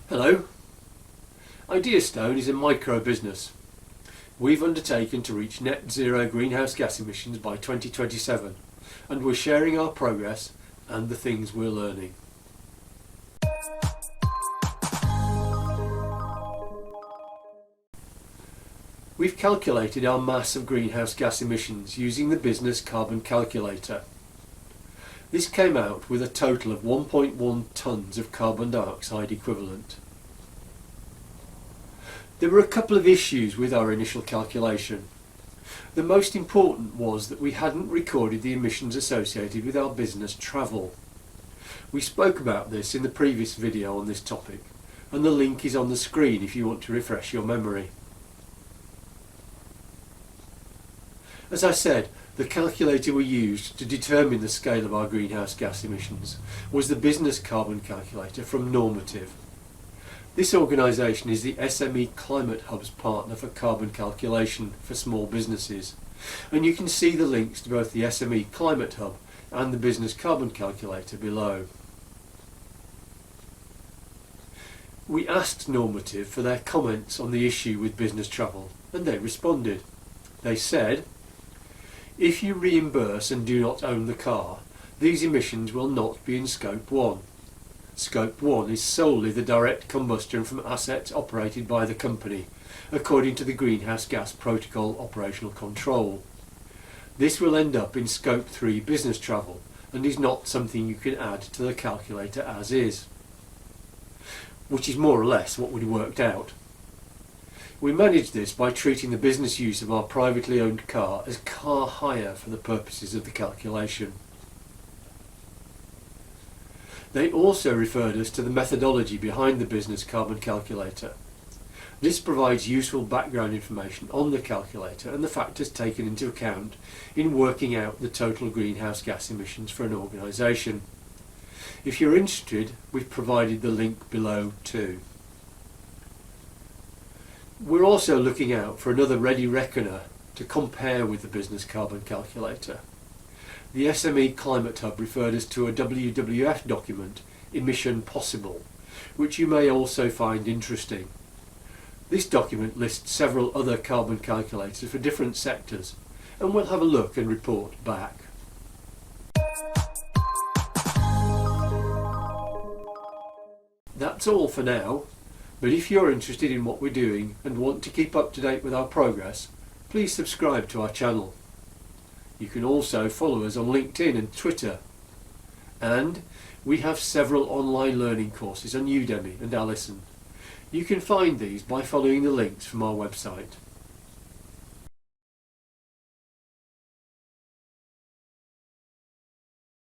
Hello. Ideastone is a micro business. We've undertaken to reach net zero greenhouse gas emissions by 2027, and we're sharing our progress and the things we're learning. We've calculated our mass of greenhouse gas emissions using the business carbon calculator. This came out with a total of 1.1 tonnes of carbon dioxide equivalent. There were a couple of issues with our initial calculation. The most important was that we hadn't recorded the emissions associated with our business travel. We spoke about this in the previous video on this topic, and the link is on the screen if you want to refresh your memory. As I said, the calculator we used to determine the scale of our greenhouse gas emissions was the business carbon calculator from Normative. This organisation is the SME Climate Hub's partner for carbon calculation for small businesses, and you can see the links to both the SME Climate Hub and the business carbon calculator below. We asked Normative for their comments on the issue with business travel, and they responded. They said, "If you reimburse and do not own the car, these emissions will not be in Scope 1. Scope 1 is solely the direct combustion from assets operated by the company, according to the Greenhouse Gas Protocol Operational Control. This will end up in Scope 3 business travel and is not something you can add to the calculator as is." Which is more or less what we worked out. We managed this by treating the business use of our privately owned car as car hire for the purposes of the calculation. They also referred us to the methodology behind the business carbon calculator. This provides useful background information on the calculator and the factors taken into account in working out the total greenhouse gas emissions for an organisation. If you're interested, we've provided the link below too. We're also looking out for another ready reckoner to compare with the business carbon calculator. The SME Climate Hub referred us to a WWF document, Emission Possible, which you may also find interesting. This document lists several other carbon calculators for different sectors, and we'll have a look and report back. That's all for now. But if you're interested in what we're doing and want to keep up to date with our progress, please subscribe to our channel. You can also follow us on LinkedIn and Twitter. And we have several online learning courses on Udemy and Allison. You can find these by following the links from our website.